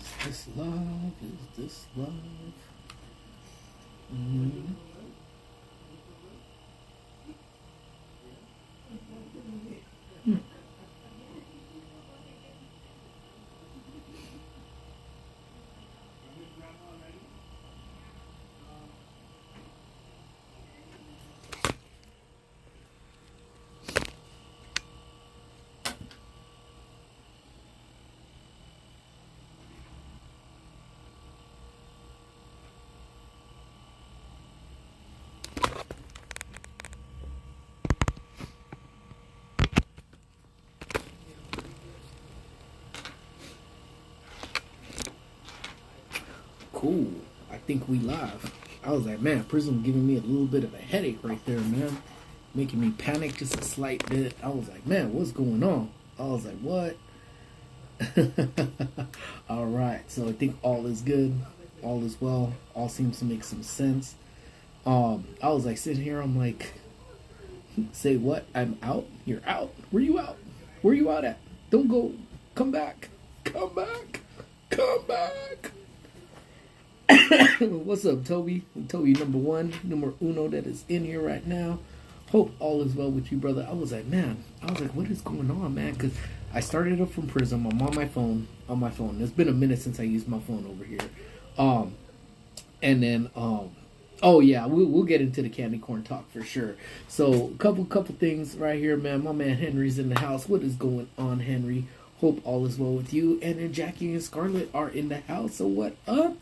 Is this love? Is this love? Mm-hmm. Cool. I think we live. I was like, man, Prism giving me a little bit of a headache right there, man. Making me panic just a slight bit. I was like, man, what's going on? I was like, what? All right. So I think all is good. All is well. All seems to make some sense. I was like sitting here. I'm like, say what? I'm out. You're out. Where you out? Where you out at? Don't go. Come back. Come back. Come back. What's up, Toby? Toby, number one, numero uno, that is in here right now. Hope all is well with you, brother. I was like, what is going on, man? Because I started up from Prism. I'm on my phone. It's been a minute since I used my phone over here. And then, oh yeah, we'll get into the candy corn talk for sure. So, couple things right here, man. My man Henry's in the house. What is going on, Henry? Hope all is well with you. And then Jackie and Scarlett are in the house. So what up?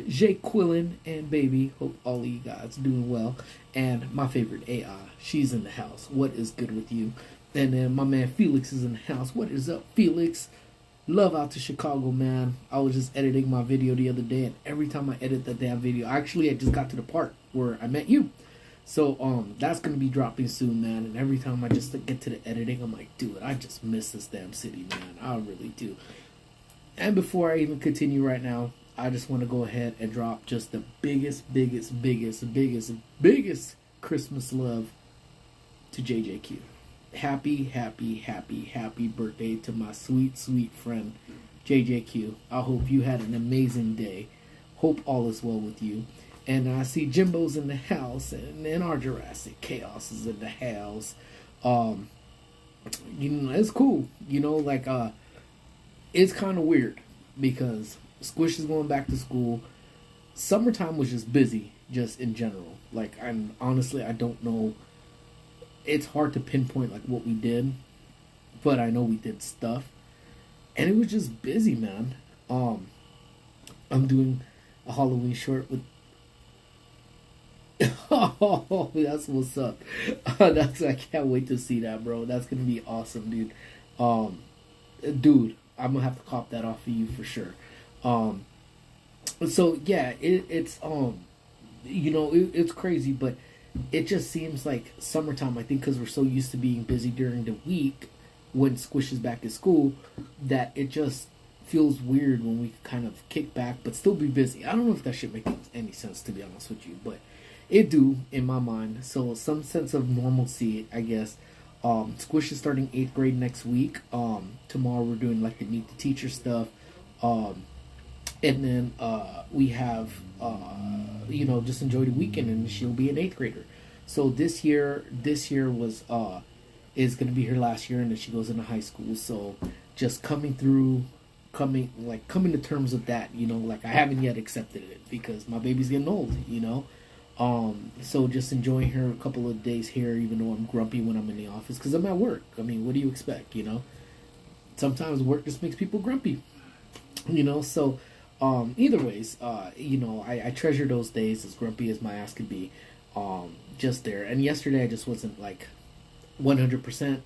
Jay Quillen and Baby. Hope all of you guys doing well. And my favorite AI, she's in the house. What is good with you? And then my man Felix is in the house. What is up, Felix? Love out to Chicago, man. I was just editing my video the other day, and every time I edit that damn video, I just got to the part where I met you. So, that's going to be dropping soon, man. And every time I just get to the editing, I'm like, dude, I just miss this damn city, man. I really do. And before I even continue right now, I just want to go ahead and drop just the biggest Christmas love to JJQ. Happy birthday to my sweet friend, JJQ. I hope you had an amazing day. Hope all is well with you. And I see Jimbo's in the house, and then our Jurassic Chaos is in the house. It's cool. It's kind of weird because Squish is going back to school. Summertime was just busy, just in general. I don't know. It's hard to pinpoint what we did, but I know we did stuff, and it was just busy, man. I'm doing a Halloween short with. Oh, that's what's up. I can't wait to see that, bro. That's gonna be awesome, dude. Dude, I'm gonna have to cop that off of you for sure. So yeah, it's it's crazy, but it just seems like summertime. I think because we're so used to being busy during the week when Squish is back at school, that it just feels weird when we kind of kick back but still be busy. I don't know if that shit makes any sense, to be honest with you, but it do in my mind. So some sense of normalcy, I guess. Squish is starting 8th grade next week. Tomorrow we're doing the meet the teacher stuff. And then we have just enjoy the weekend, and she'll be an 8th grader. So this year was is gonna be her last year, and then she goes into high school. So just coming to terms with that, I haven't yet accepted it because my baby's getting old, So just enjoying her a couple of days here, even though I'm grumpy when I'm in the office because I'm at work. I mean, what do you expect, Sometimes work just makes people grumpy, So, either ways, I treasure those days, as grumpy as my ass could be, just there. And yesterday I just wasn't 100%,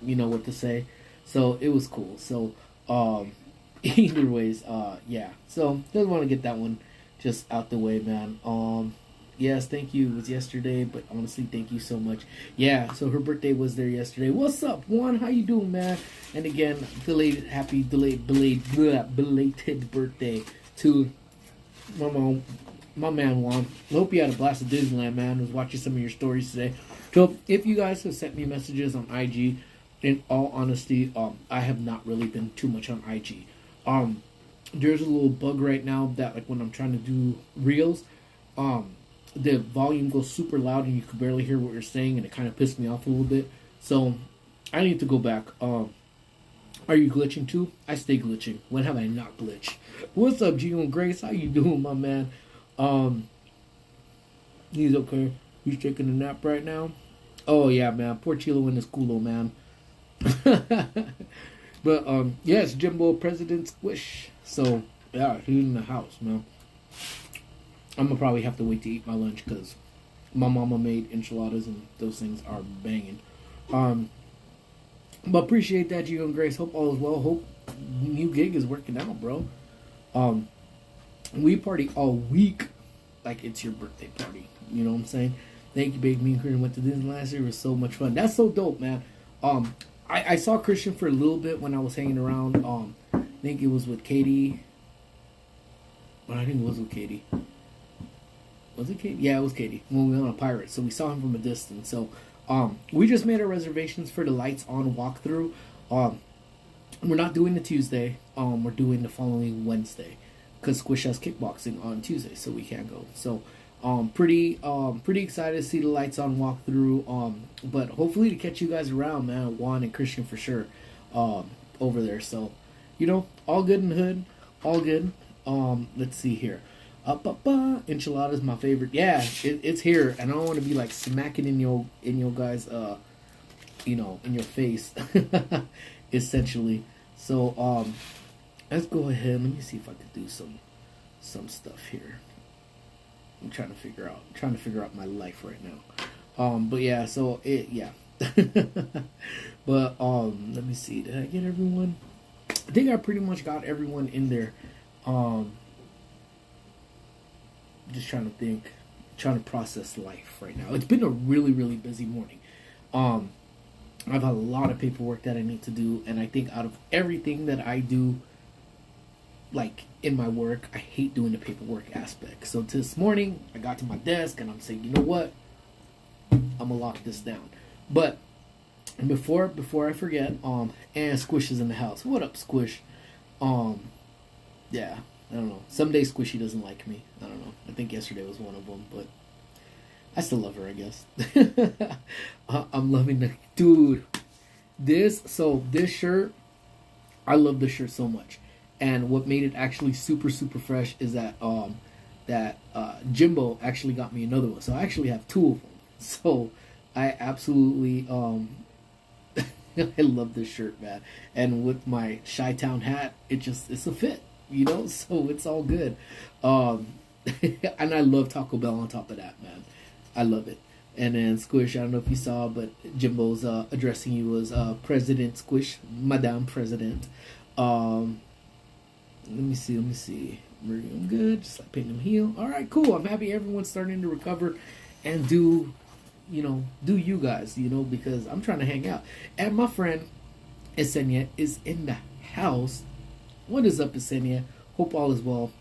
what to say. So it was cool. So, either ways, yeah. So just want to get that one just out the way, man. Yes, thank you. It was yesterday, but honestly, thank you so much. Yeah, so her birthday was there yesterday. What's up, Juan? How you doing, man? And again, belated birthday to my man Juan. I hope you had a blast at Disneyland, man. I was watching some of your stories today. So if you guys have sent me messages on IG, in all honesty, I have not really been too much on IG. there's a little bug right now that like when I'm trying to do reels, um, the volume goes super loud and you can barely hear what you're saying, and it kind of pissed me off a little bit. So I need to go back. Are you glitching too? I stay glitching. When have I not glitched? What's up, Gio and Grace? How you doing, my man? He's okay. He's taking a nap right now. Oh yeah, man. Poor Chilo in his culo, man. But yes, Jimbo President Squish. So yeah, he's in the house, man. I'm gonna probably have to wait to eat my lunch because my mama made enchiladas and those things are banging. But appreciate that, you and Grace. Hope all is well. Hope new gig is working out, bro. We party all week like it's your birthday party. You know what I'm saying? Thank you, baby. Me and Christian went to Disney last year. It was so much fun. That's so dope, man. I saw Christian for a little bit when I was hanging around. I think it was with Katie. Well, I think it was with Katie. Was it Katie? Yeah, it was Katie. When we went on a pirate, so we saw him from a distance. So, we just made our reservations for the lights on walkthrough. We're not doing the Tuesday. We're doing the following Wednesday, because Squish has kickboxing on Tuesday, so we can't go. So, pretty excited to see the lights on walkthrough. But hopefully to catch you guys around, man. Juan and Christian for sure, over there. So, all good in the hood, all good. Let's see here. Enchiladas my favorite. Yeah, it's here, and I don't want to be like smacking in your guys in your face, essentially. So let's go ahead. Let me see if I can do some stuff here. I'm trying to figure out my life right now. But yeah, so yeah. But let me see. Did I get everyone? I think I pretty much got everyone in there. Just trying to think, trying to process life right now. It's been a really, really busy morning. I've had a lot of paperwork that I need to do, and I think out of everything that I do, like in my work, I hate doing the paperwork aspect. So this morning, I got to my desk and I'm saying, you know what? I'm gonna lock this down. But before I forget, and Squish is in the house. What up, Squish? Yeah. I don't know. Some days Squishy doesn't like me. I don't know. I think yesterday was one of them, but I still love her, I guess. I'm loving the dude. This shirt, I love this shirt so much. And what made it actually super, super fresh is that Jimbo actually got me another one. So I actually have two of them. So I absolutely I love this shirt, man. And with my Chi-Town hat, it's a fit. So it's all good. And I love Taco Bell on top of that, man. I love it. And then Squish, I don't know if you saw, but Jimbo's addressing you as President Squish, Madame President. Let me see. I'm good. Just like paying him heal. All right, cool. I'm happy everyone's starting to recover and do you guys, because I'm trying to hang out. And my friend Esenia is in the house. What is up, Esenia? Hope all is well.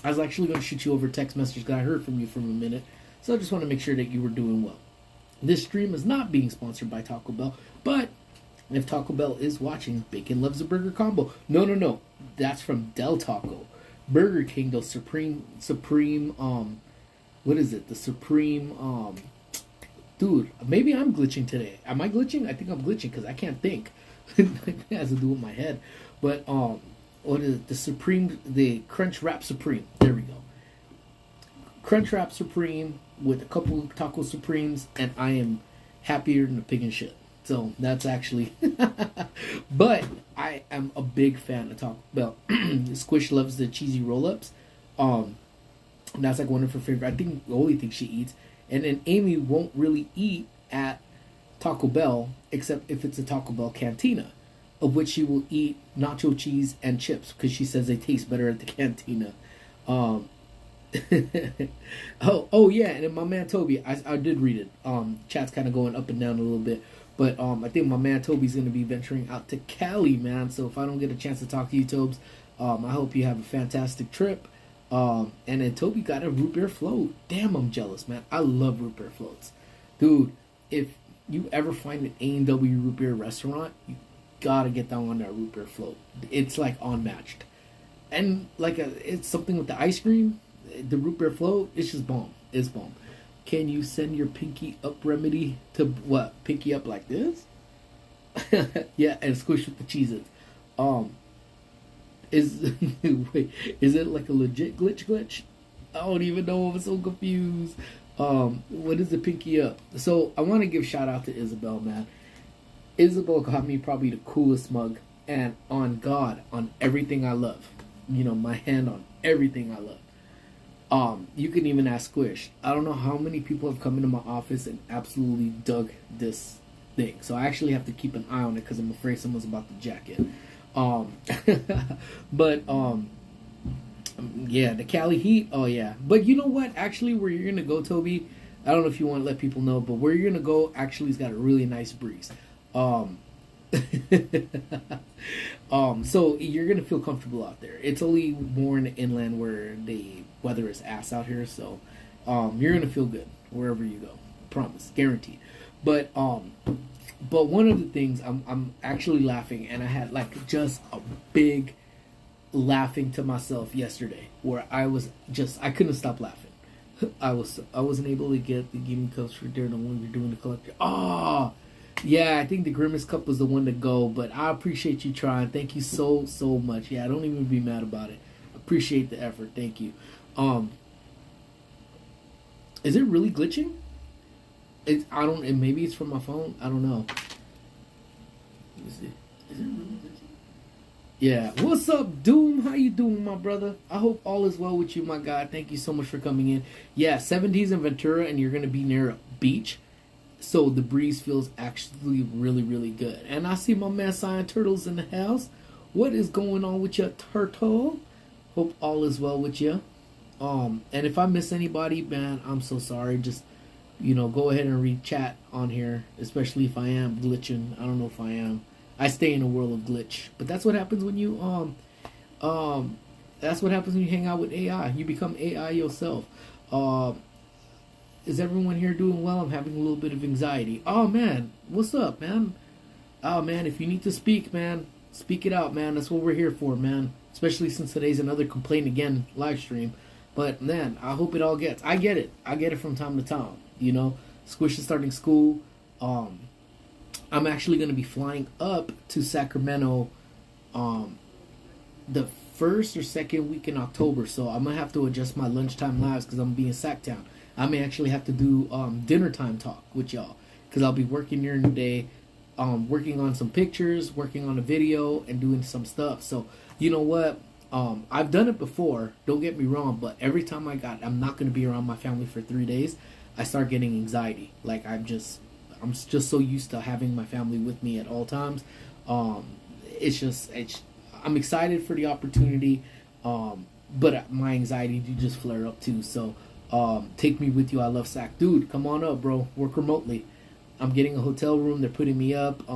I was actually going to shoot you over text message because I heard from you for a minute. So I just want to make sure that you were doing well. This stream is not being sponsored by Taco Bell, but if Taco Bell is watching, Bacon Loves a Burger combo. No. That's from Del Taco. Burger King, the supreme, what is it? The supreme, dude, maybe I'm glitching today. Am I glitching? I think I'm glitching because I can't think. It has to do with my head. But, what is it? The Crunch Wrap Supreme. There we go. Crunch Wrap Supreme with a couple of Taco Supremes, and I am happier than a pig in shit. So that's actually, but I am a big fan of Taco Bell. Squish loves the cheesy roll-ups. That's like one of her favorite. I think the only thing she eats. And then Amy won't really eat at Taco Bell except if it's a Taco Bell cantina, of which she will eat nacho cheese and chips because she says they taste better at the cantina. Oh yeah, and then my man Toby, I did read it. Chat's kind of going up and down a little bit, but I think my man Toby's going to be venturing out to Cali, man. So if I don't get a chance to talk to you, Tobes, I hope you have a fantastic trip. And then Toby got a root beer float. Damn, I'm jealous, man. I love root beer floats, dude. If you ever find an A&W root beer restaurant, you gotta get down on that root beer float. It's like unmatched. and like it's something with the ice cream, the root beer float. It's just bomb. It's bomb. Can you send your pinky up remedy to what? Pinky up like this? Yeah, and squish with the Cheez-Its. Um, is wait, is it like a legit glitch? I don't even know. I'm so confused. What is the pinky up? So I want to give shout out to Isabel, man. Isabel got me probably the coolest mug, and on God, on everything I love. You know, my hand on everything I love. You can even ask Squish. I don't know how many people have come into my office and absolutely dug this thing. So I actually have to keep an eye on it because I'm afraid someone's about to jack it. But yeah, the Cali Heat. Oh yeah. But you know what? Actually, where you're gonna go, Toby. I don't know if you want to let people know, but where you're gonna go actually has got a really nice breeze. So you're gonna feel comfortable out there. It's only more in the inland where the weather is ass out here, so you're gonna feel good wherever you go. Promise, guaranteed. But one of the things I'm actually laughing, and I had like just a big laughing to myself yesterday, where I couldn't stop laughing. I wasn't able to get the gaming cups for dinner when we were doing the collector. Oh. Yeah, I think the Grimace Cup was the one to go, but I appreciate you trying. Thank you so much. Yeah, I don't even be mad about it. Appreciate the effort. Thank you. Is it really glitching? Maybe it's from my phone. I don't know. Let me see. Is it really glitching? Yeah. What's up, Doom? How you doing, my brother? I hope all is well with you, my guy. Thank you so much for coming in. Yeah, 70s in Ventura, and you're gonna be near a beach. So the breeze feels actually really, really good. And I see my man Cyan Turtles in the house. What is going on with your turtle? Hope all is well with you. And if I miss anybody, man, I'm so sorry. Just, go ahead and read chat on here. Especially if I am glitching. I don't know if I am. I stay in a world of glitch. But that's what happens when you, that's what happens when you hang out with AI. You become AI yourself. Is everyone here doing well? I'm having a little bit of anxiety. Oh, man. What's up, man? Oh, man, if you need to speak, man, speak it out, man. That's what we're here for, man. Especially since today's another Complain Again live stream. But, man, I hope it all gets. I get it. I get it from time to time. Squish is starting school. I'm actually going to be flying up to Sacramento the first or second week in October. So I'm going to have to adjust my lunchtime lives because I'm being Sacktown. I may actually have to do dinner time talk with y'all because I'll be working during the day, working on some pictures, working on a video, and doing some stuff. So, you know what? I've done it before. Don't get me wrong, but every time I'm not going to be around my family for 3 days, I start getting anxiety. Like I'm just so used to having my family with me at all times. I'm excited for the opportunity, but my anxiety do just flare up too. So. Take me with you. I love Sac. Dude, come on up, bro. Work remotely. I'm getting a hotel room. They're putting me up,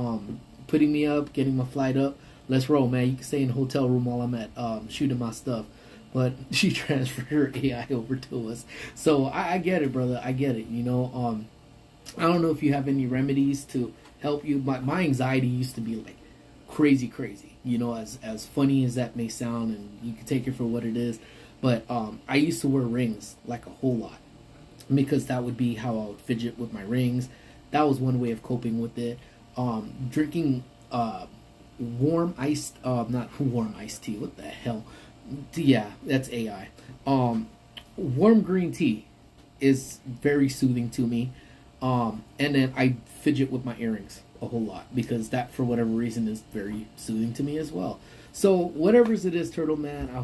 getting my flight up. Let's roll, man. You can stay in the hotel room while I'm at shooting my stuff. But she transferred her AI over to us. So I get it, brother. I get it. I don't know if you have any remedies to help you. My anxiety used to be like crazy. As funny as that may sound, and you can take it for what it is. But I used to wear rings like a whole lot because that would be how I would fidget with my rings. That was one way of coping with it. Drinking warm iced, not warm iced tea. What the hell? Yeah, that's AI. Warm green tea is very soothing to me. And then I fidget with my earrings a whole lot because that, for whatever reason, is very soothing to me as well. So whatever it is, Turtle Man, I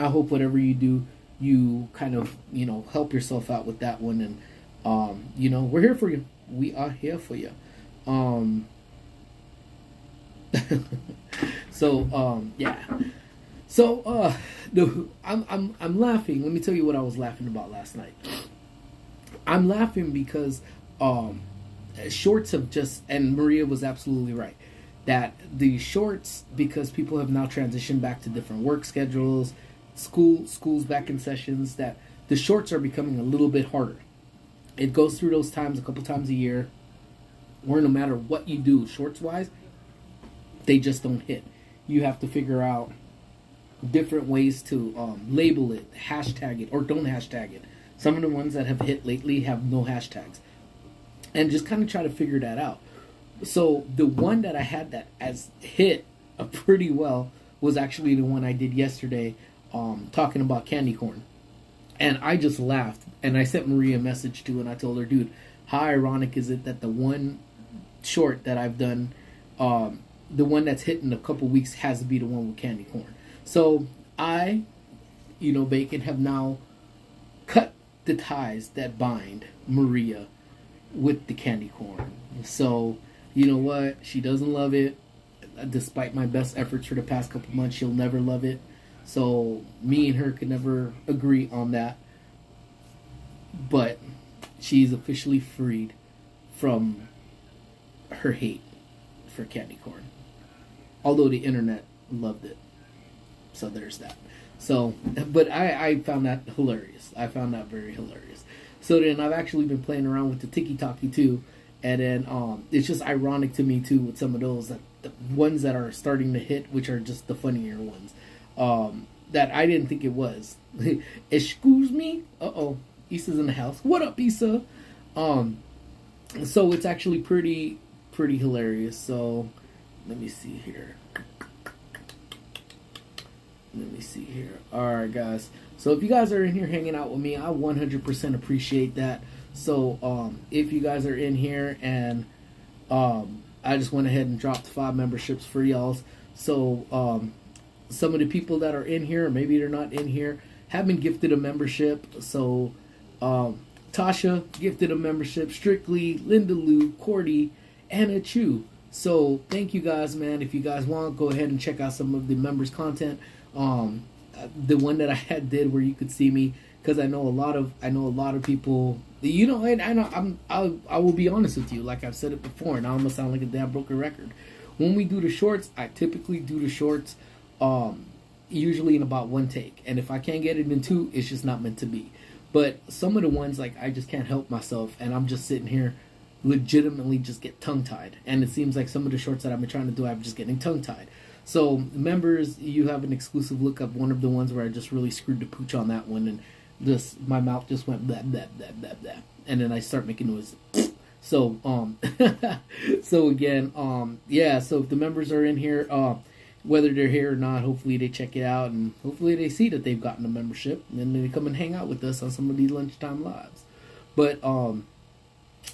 hope whatever you do, you kind of, help yourself out with that one. And, we're here for you. We are here for you. Yeah. So, I'm laughing. Let me tell you what I was laughing about last night. I'm laughing because, shorts have just, and Maria was absolutely right, that the shorts, because people have now transitioned back to different work schedules, schools back in sessions, that the shorts are becoming a little bit harder. It goes through those times a couple times a year where no matter what you do shorts wise, they just don't hit. You have to figure out different ways to label it, hashtag it, or don't hashtag it. Some of the ones that have hit lately have no hashtags, and just kind of try to figure that out. So the one that I had that as hit pretty well was actually the one I did yesterday, talking about candy corn, and I just laughed, and I sent Maria a message too, and I told her, dude, how ironic is it that the one short that I've done, the one that's hit in a couple weeks, has to be the one with candy corn. So I, Bacon, have now cut the ties that bind Maria with the candy corn. So, you know what? She doesn't love it. Despite my best efforts for the past couple months, she'll never love it. So me and her could never agree on that. But she's officially freed from her hate for candy corn. Although the internet loved it. So there's that. So, but I found that hilarious. I found that very hilarious. So then I've actually been playing around with the tiki-taki too. And then it's just ironic to me too with some of those, that the ones that are starting to hit, which are just the funnier ones, that I didn't think it was. Excuse me? Uh-oh. Issa's in the house. What up, Issa? So it's actually pretty hilarious. So let me see here. Alright, guys. So if you guys are in here hanging out with me, I 100% appreciate that. So if you guys are in here, and I just went ahead and dropped 5 memberships for y'all. So some of the people that are in here, or maybe they're not in here, have been gifted a membership. So Tasha gifted a membership, Strictly, Linda Lou, Cordy, Anna Chu. So thank you guys, man. If you guys want, go ahead and check out some of the members' content. The one that I did where you could see me, because I know a lot of people. And I will be honest with you. Like I've said it before, and I almost sound like a damn broken record. When we do the shorts, I typically do the shorts usually in about 1 take, and if I can't get it in 2, it's just not meant to be. But some of the ones, like, I just can't help myself, and I'm just sitting here legitimately just get tongue-tied. And it seems like some of the shorts that I've been trying to do, I'm just getting tongue-tied. So members, you have an exclusive look of one of the ones where I just really screwed the pooch on that one, and just my mouth just went blah blah blah blah blah, and then I start making noise. So so again, yeah. So if the members are in here, whether they're here or not, hopefully they check it out, and hopefully they see that they've gotten a membership, and then they come and hang out with us on some of these lunchtime lives. But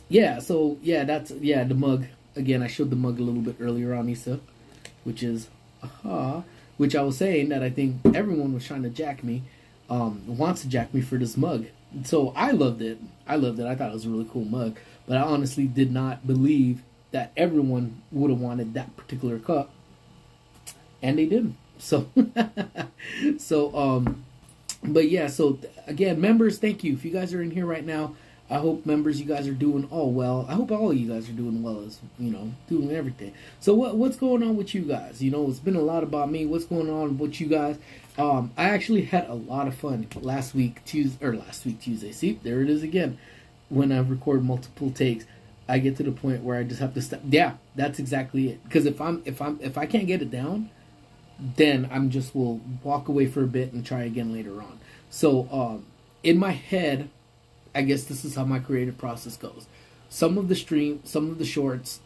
yeah. So yeah, that's the mug. Again, I showed the mug a little bit earlier on, Issa, which is which I was saying that I think everyone was trying to jack me, wants to jack me for this mug. So I loved it. I thought it was a really cool mug. But I honestly did not believe that everyone would have wanted that particular cup. And they didn't. So, but yeah, so again, members, thank you. If you guys are in here right now, I hope, members, you guys are doing all well. I hope all of you guys are doing well, as doing everything. So what's going on with you guys? It's been a lot about me. What's going on with you guys? I actually had a lot of fun last week Tuesday. See, there it is again. When I record multiple takes, I get to the point where I just have to stop. Yeah, that's exactly it. Because if I can't get it down, then I'm just will walk away for a bit and try again later on. So in my head, I guess this is how my creative process goes. Some of the shorts,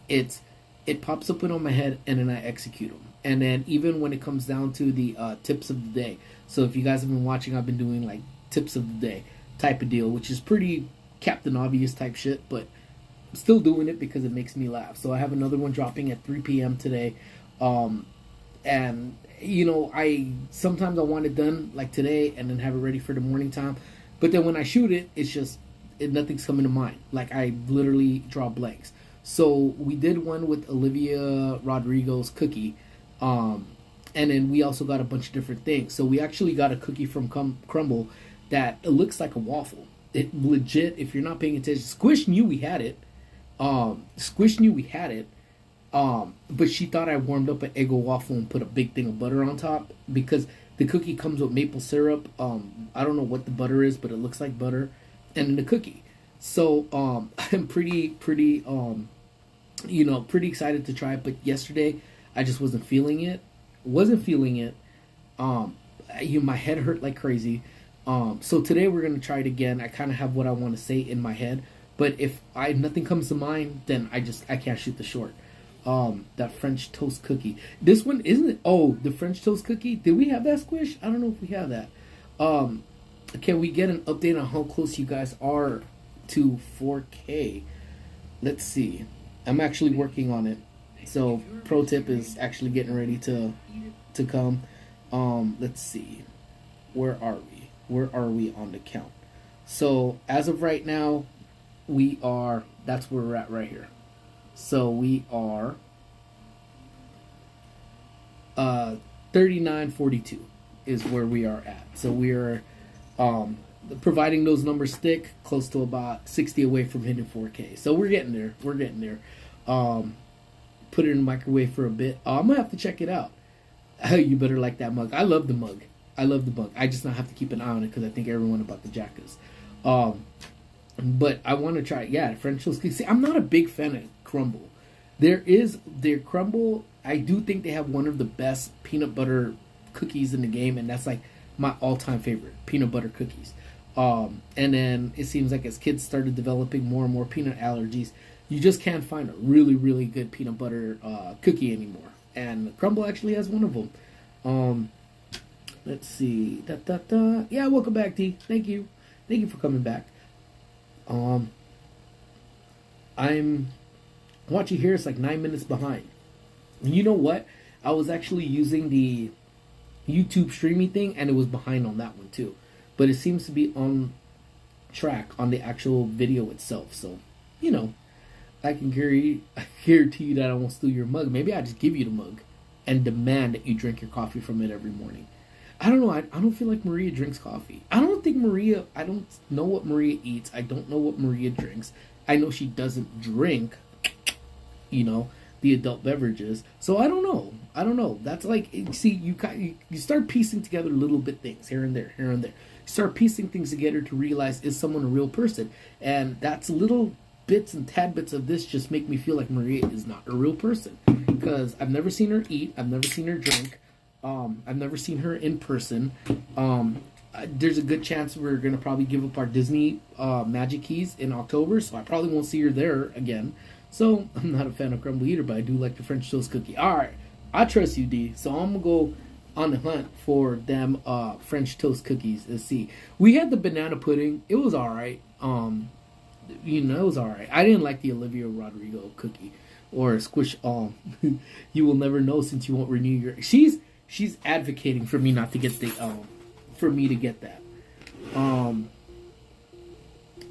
it pops up on my head, and then I execute them. And then even when it comes down to the tips of the day. So if you guys have been watching, I've been doing like tips of the day type of deal, which is pretty Captain Obvious type shit, but I'm still doing it because it makes me laugh. So I have another one dropping at 3 p.m. today. And I sometimes I want it done like today and then have it ready for the morning time. But then when I shoot it, it's just nothing's coming to mind. Like I literally draw blanks. So we did one with Olivia Rodrigo's cookie, and then we also got a bunch of different things. So we actually got a cookie from Crumble that looks like a waffle. It legit, if you're not paying attention, Squish knew we had it. But she thought I warmed up an Eggo waffle and put a big thing of butter on top, because the cookie comes with maple syrup. I don't know what the butter is, but it looks like butter, and then the cookie. So I'm pretty excited to try it. But yesterday I just wasn't feeling it. Um, my head hurt like crazy. So today we're gonna try it again. I kind of have what I want to say in my head, but if I nothing comes to mind, then I can't shoot the short. That French toast cookie. This one isn't it? Oh, the French toast cookie. Did we have that, Squish? I don't know if we have that. Um, can we get an update on how close you guys are to 4K? Let's see. I'm actually working on it. So pro tip is actually getting ready to come. Let's see. Where are we? Where are we on the count? So as of right now, we are. That's where we're at right here. So we are 3942 is where we are at. So we are um, providing those numbers stick close to about 60 away from hitting 4K. So we're getting there. We're getting there. Um, put it in the microwave for a bit. I'm gonna have to check it out. You better like that mug. I love the mug. I love the mug. I just not have to keep an eye on it because I think everyone about the Jackas. Um, but I want to try. Yeah, French toast cookies. See, I'm not a big fan of crumble. There is their crumble. I do think they have one of the best peanut butter cookies in the game, and that's like my all-time favorite peanut butter cookies. And then it seems like as kids started developing more and more peanut allergies, you just can't find a really really good peanut butter cookie anymore. And crumble actually has one of them. Um, let's see. Da, da, da. Yeah, welcome back, T. Thank you for coming back. Um, I'm watching here. It's like 9 minutes behind. And you know what? I was actually using the YouTube streaming thing, and it was behind on that one too. But it seems to be on track on the actual video itself. So, you know, I guarantee you that I won't steal your mug. Maybe I just give you the mug and demand that you drink your coffee from it every morning. I don't know. I don't feel like Maria drinks coffee. I don't know what Maria eats. I don't know what Maria drinks. I know she doesn't drink, you know, the adult beverages. So I don't know. I don't know. That's like, see, you start piecing together little bit things here and there, here and there. You start piecing things together to realize, is someone a real person? And that's little bits and tad bits of this just make me feel like Maria is not a real person. Because I've never seen her eat. I've never seen her drink. I've never seen her in person. There's a good chance we're gonna probably give up our Disney Magic Keys in October, so I probably won't see her there again. So I'm not a fan of crumble either, but I do like the French toast cookie. All right, I trust you, D. So I'm gonna go on the hunt for them French toast cookies. Let's see. We had the banana pudding. It was all right. It was all right. I didn't like the Olivia Rodrigo cookie or squish. You will never know since you won't renew your. She's advocating for me not to get the for me to get that.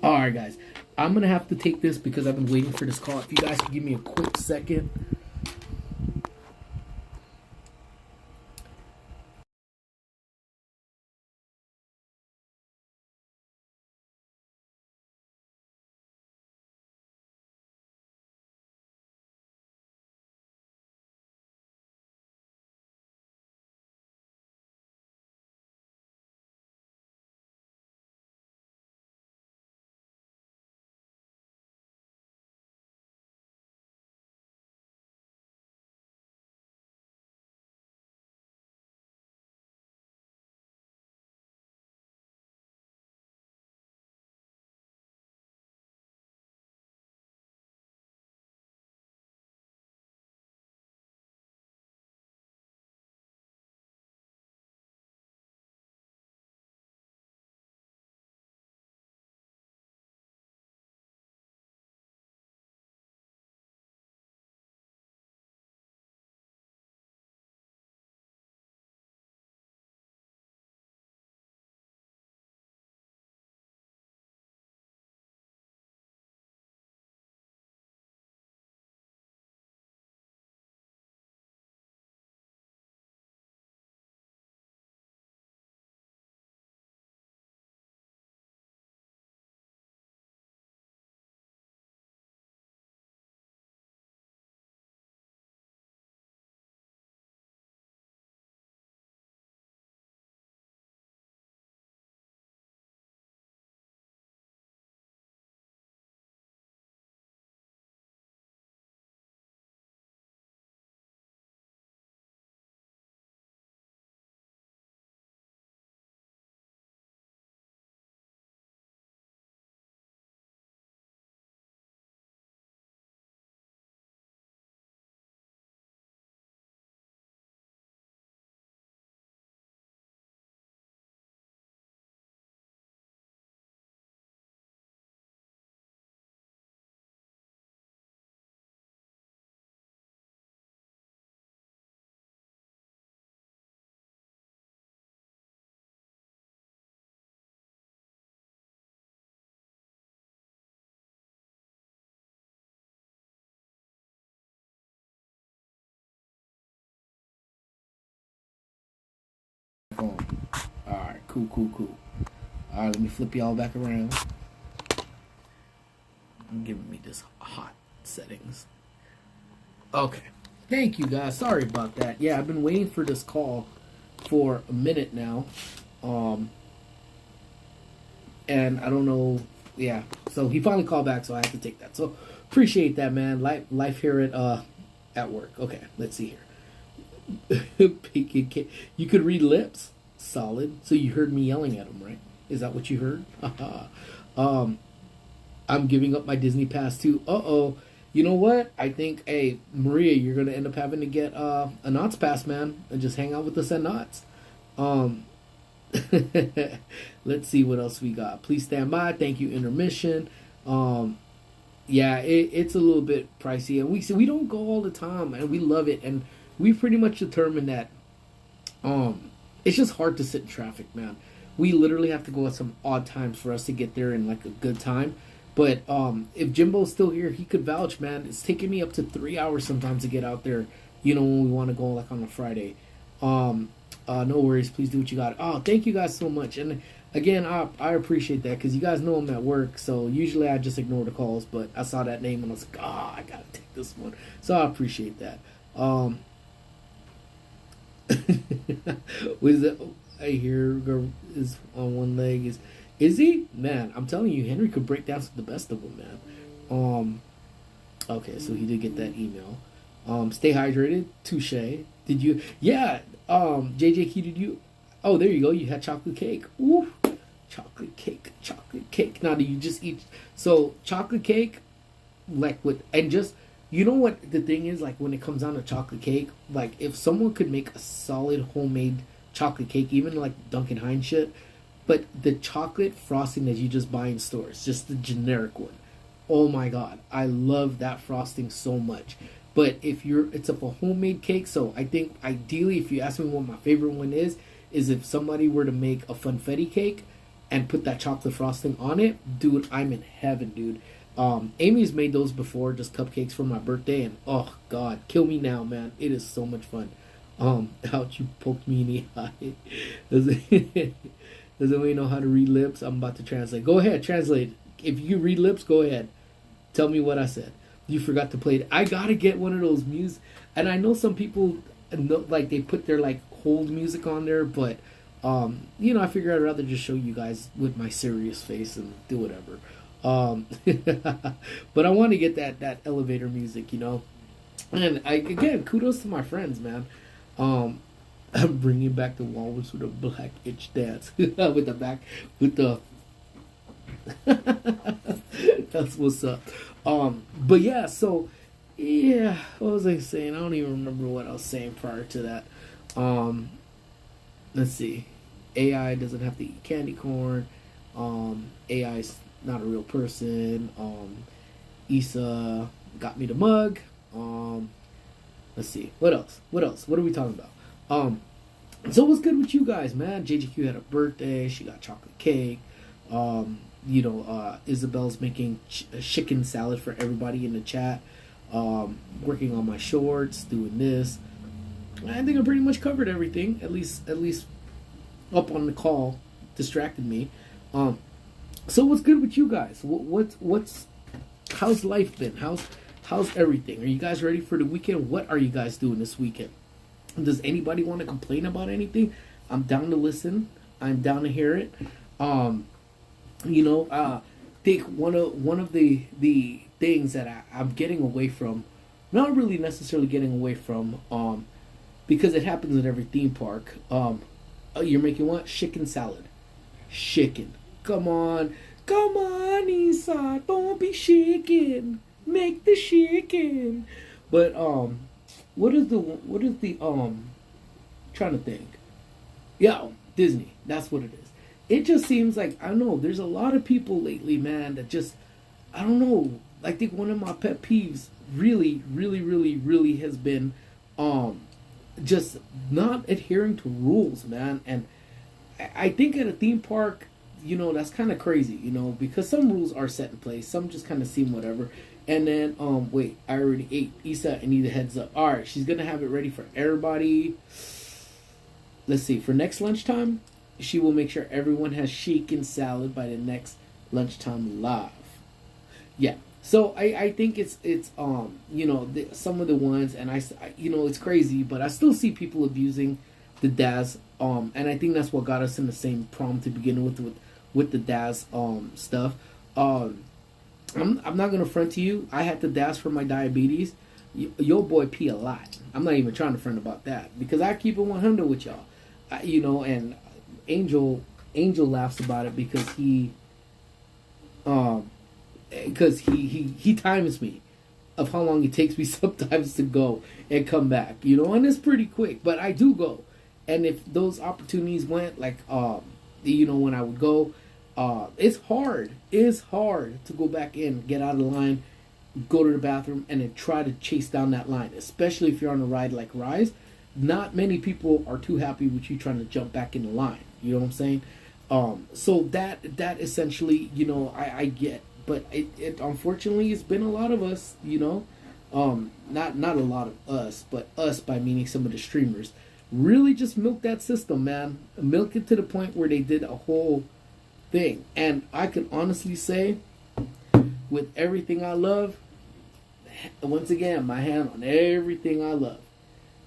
All right, guys. I'm gonna have to take this because I've been waiting for this call. If you guys could give me a quick second. phone. All right, cool. All right, let me flip y'all back around. I'm giving me this hot settings. Okay. Thank you guys. Sorry about that. Yeah, I've been waiting for this call for a minute now. And I don't know. Yeah. So he finally called back, so I have to take that. So appreciate that, man. Life here at work. Okay, let's see here. You could read lips. Solid. So you heard me yelling at him, right? Is that what you heard? I'm giving up my Disney pass too. You know what? I think, hey, Maria, you're gonna end up having to get a Knots pass, man, and just hang out with us at Knots. Let's see what else we got. Please stand by. Thank you, intermission. Yeah, it's a little bit pricey, and we don't go all the time, and we love it, and we pretty much determined that it's just hard to sit in traffic, man. We literally have to go at some odd times for us to get there in like a good time. But if Jimbo's still here, he could vouch, man. It's taking me up to 3 hours sometimes to get out there, when we want to go like on a Friday. No worries. Please do what you got. Oh, thank you guys so much. And again, I appreciate that because you guys know I'm at work. So usually I just ignore the calls. But I saw that name and I was like, I got to take this one. So I appreciate that. Was it? I hear is on one leg. Is he? Man, I'm telling you, Henry could break down the best of them, man. Okay, so he did get that email. Stay hydrated. Touche. Did you? Yeah. JJQ, did you? Oh, there you go. You had chocolate cake. Ooh, chocolate cake. Now, do you just eat? So chocolate cake, like with and just. You know what the thing is, like when it comes down to chocolate cake, like if someone could make a solid homemade chocolate cake, even like Duncan Hines shit, but the chocolate frosting that you just buy in stores, just the generic one. Oh my god, I love that frosting so much. But it's a homemade cake, so I think ideally, if you ask me what my favorite one is if somebody were to make a funfetti cake and put that chocolate frosting on it, dude, I'm in heaven, dude. Amy's made those before, just cupcakes for my birthday, and oh god, kill me now, man. It is so much fun. Ouch, you poked me in the eye. Does anybody know how to read lips? I'm about to translate. Go ahead, translate. If you read lips, go ahead. Tell me what I said. You forgot to play it. I gotta get one of those music. And I know some people, like, they put their, like, hold music on there, but, I figure I'd rather just show you guys with my serious face and do whatever. But I want to get that elevator music, And again, kudos to my friends, man. I'm bringing back the walrus with a black itch dance with the that's what's up. But yeah, so yeah, what was I saying? I don't even remember what I was saying prior to that. Let's see. AI doesn't have to eat candy corn. AI's not a real person. Issa got me the mug. Let's see. What else? What are we talking about? So what's good with you guys, man? JGQ had a birthday. She got chocolate cake. Isabel's making chicken salad for everybody in the chat. Working on my shorts, doing this. I think I pretty much covered everything. At least up on the call, distracted me. So what's good with you guys? How's life been? How's everything? Are you guys ready for the weekend? What are you guys doing this weekend? Does anybody want to complain about anything? I'm down to listen. I'm down to hear it. Think one of the things that I'm getting away from, not really necessarily getting away from, because it happens at every theme park. You're making what? Chicken salad. Chicken. Come on, Isa, don't be chicken. Make the chicken. But what is the trying to think. Yeah, Disney. That's what it is. It just seems like, I don't know, there's a lot of people lately, man, that just, I don't know, I think one of my pet peeves really, really, really, really has been just not adhering to rules, man. And I think at a theme park, that's kind of crazy, because some rules are set in place. Some just kind of seem whatever. And then, wait, I already ate. Issa, I need a heads up. All right, she's going to have it ready for everybody. let's see, for next lunchtime, she will make sure everyone has shaken salad by the next lunchtime live. Yeah. So I think it's some of the ones, and it's crazy, but I still see people abusing the DAS, and I think that's what got us in the same problem to begin with the DAS stuff. I'm not gonna front to you. I had the DAS for my diabetes. Your boy pee a lot. I'm not even trying to front about that because I keep it 100 with y'all. And Angel laughs about it because um he times me of how long it takes me sometimes to go and come back, and it's pretty quick, but I do go. And if those opportunities went, like, when I would go, it's hard to go back in, get out of the line, go to the bathroom, and then try to chase down that line, especially if you're on a ride like Rise. Not many people are too happy with you trying to jump back in the line, you know what I'm saying? So that essentially, I get. But it unfortunately, it's been a lot of us, not a lot of us, but us by meaning some of the streamers, really just milk that system, man. Milk it to the point where they did a whole thing. And I can honestly say, with everything I love, once again, my hand on everything I love,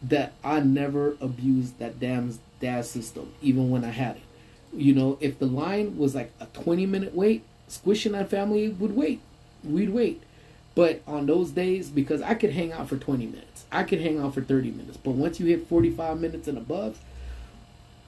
that I never abused that damn DAS system, even when I had it. If the line was like a 20-minute wait, Squish and that family would wait. We'd wait. But on those days, because I could hang out for 20 minutes, I could hang out for 30 minutes. But once you hit 45 minutes and above,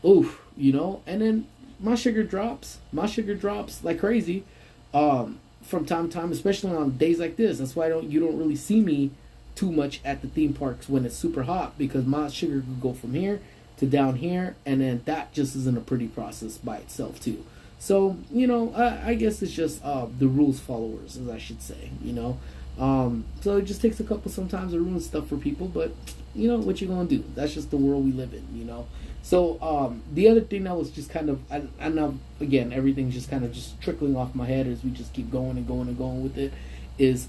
oof, and then my sugar drops. My sugar drops like crazy from time to time, especially on days like this. That's why you don't really see me too much at the theme parks when it's super hot, because my sugar could go from here to down here, and then that just isn't a pretty process by itself too. So, I guess it's just the rules followers, as I should say, So it just takes a couple sometimes to ruin stuff for people, but, what you gonna do? That's just the world we live in, So the other thing that was just kind of, I know, again, everything's just kind of just trickling off my head as we just keep going and going and going with it, is,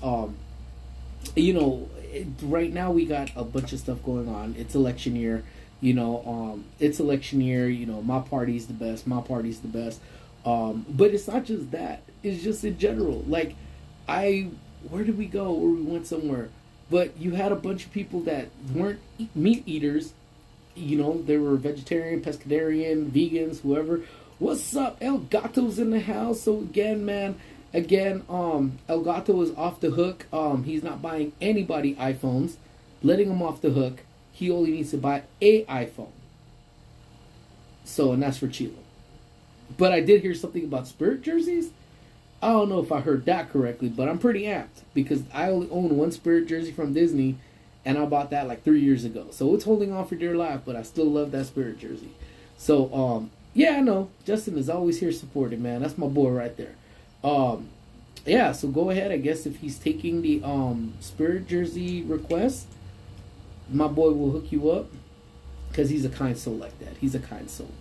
right now we got a bunch of stuff going on. It's election year, it's election year, my party's the best, but it's not just that. It's just in general. Like, where did we go? Or we went somewhere. But you had a bunch of people that weren't meat eaters. They were vegetarian, pescatarian, vegans, whoever. What's up? El Gato's in the house. So again, El Gato is off the hook. He's not buying anybody iPhones. Letting him off the hook. He only needs to buy a iPhone. So, and that's for Chilo. But I did hear something about Spirit jerseys. I don't know if I heard that correctly, but I'm pretty amped because I only own one Spirit jersey from Disney, and I bought that like 3 years ago. So it's holding on for dear life, but I still love that Spirit jersey. So, yeah, I know. Justin is always here supporting, man. That's my boy right there. Yeah, so go ahead. I guess if he's taking the Spirit jersey request, my boy will hook you up because he's a kind soul like that. He's a kind soul.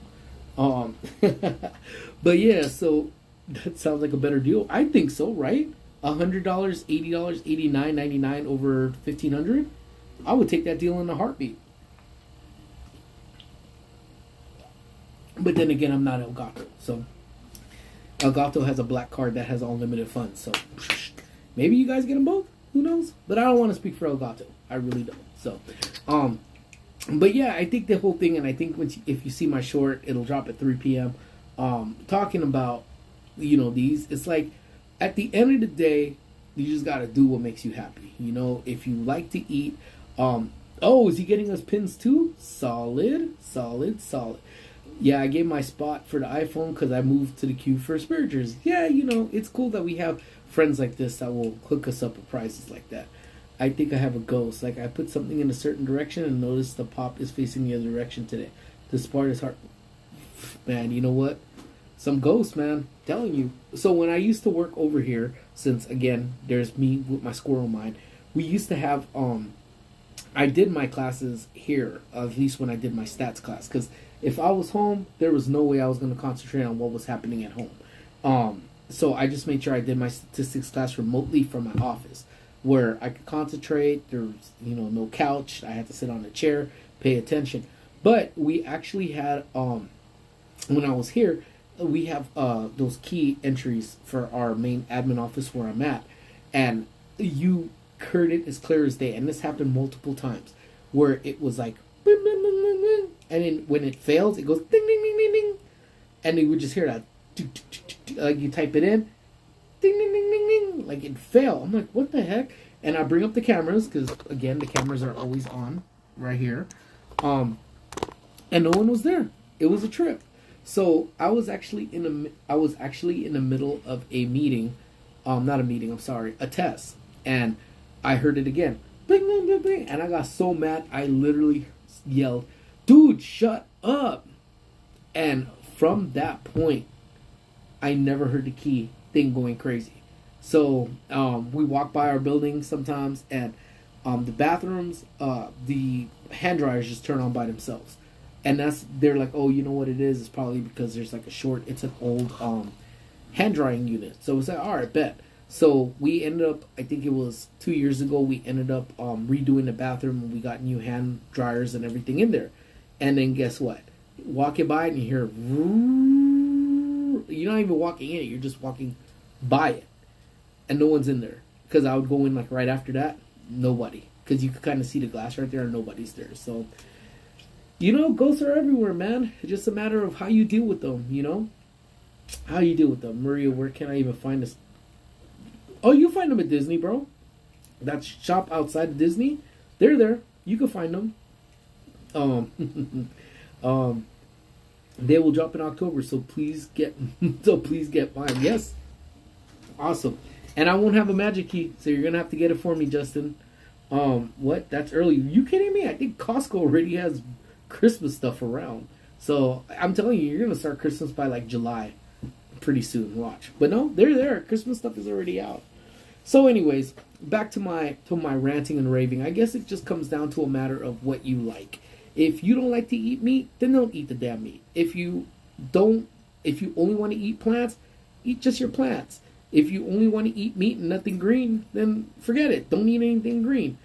But yeah, so that sounds like a better deal. I think so, right? $100, $80, $89.99 over $1,500. I would take that deal in a heartbeat. But then again, I'm not El Gato, so El Gato has a black card that has unlimited funds. So maybe you guys get them both. Who knows? But I don't want to speak for El Gato. I really don't. So, but yeah, I think the whole thing, and I think if you see my short, it'll drop at 3 p.m. Talking about, these, it's like, at the end of the day, you just got to do what makes you happy. If you like to eat, is he getting us pins too? Solid. Yeah, I gave my spot for the iPhone because I moved to the queue for Spirit jersey. Yeah, it's cool that we have friends like this that will hook us up with prizes like that. I think I have a ghost. Like, I put something in a certain direction and notice the pop is facing the other direction today. This part is hard. Man, you know what? Some ghosts, man. I'm telling you. So when I used to work over here, since, again, there's me with my squirrel mind, we used to have, I did my classes here, at least when I did my stats class. Because if I was home, there was no way I was going to concentrate on what was happening at home. So I just made sure I did my statistics class remotely from my office, where I could concentrate. There was, no couch. I had to sit on a chair, pay attention. But we actually had when I was here, we have those key entries for our main admin office where I'm at, and you heard it as clear as day. And this happened multiple times, where it was like, bing, bing, bing, bing, bing, and then when it fails, it goes ding, ding, ding, ding, ding, and you would just hear that, like you type it in, ding, ding, ding, ding, ding, like it failed. I'm like, what the heck? And I bring up the cameras because again, the cameras are always on right here, and no one was there. It was a trip. So I was actually in the middle of a meeting, not a meeting. I'm sorry, a test, and I heard it again, bing, bing, bing, bing, and I got so mad. I literally yelled, "Dude, shut up!" And from that point, I never heard the key thing going crazy. So we walk by our building sometimes, and the bathrooms, the hand dryers just turn on by themselves. And they're like, oh, you know what it is? It's probably because there's like it's an old hand drying unit. So it's like, all right, bet. So we ended up, I think it was 2 years ago, we ended up redoing the bathroom, and we got new hand dryers and everything in there. And then guess what? Walking by it and you hear, you're not even walking in it, you're just walking by it. And no one's in there. Because I would go in like right after that, nobody. Because you could kind of see the glass right there and nobody's there. So, ghosts are everywhere, man. It's just a matter of how you deal with them, How you deal with them. Maria, where can I even find this? Oh, you find them at Disney, bro. That shop outside of Disney, they're there. You can find them. They will drop in October, so please get mine. Yes. Awesome. And I won't have a magic key, so you're gonna have to get it for me, Justin. What? That's early. You kidding me? I think Costco already has Christmas stuff around. So I'm telling you, you're gonna start Christmas by like July, pretty soon. Watch. But no, they're there. Christmas stuff is already out. So, anyways, back to my ranting and raving. I guess it just comes down to a matter of what you like. If you don't like to eat meat, then don't eat the damn meat. If you only want to eat plants, eat just your plants. If you only want to eat meat and nothing green, then forget it. Don't eat anything green.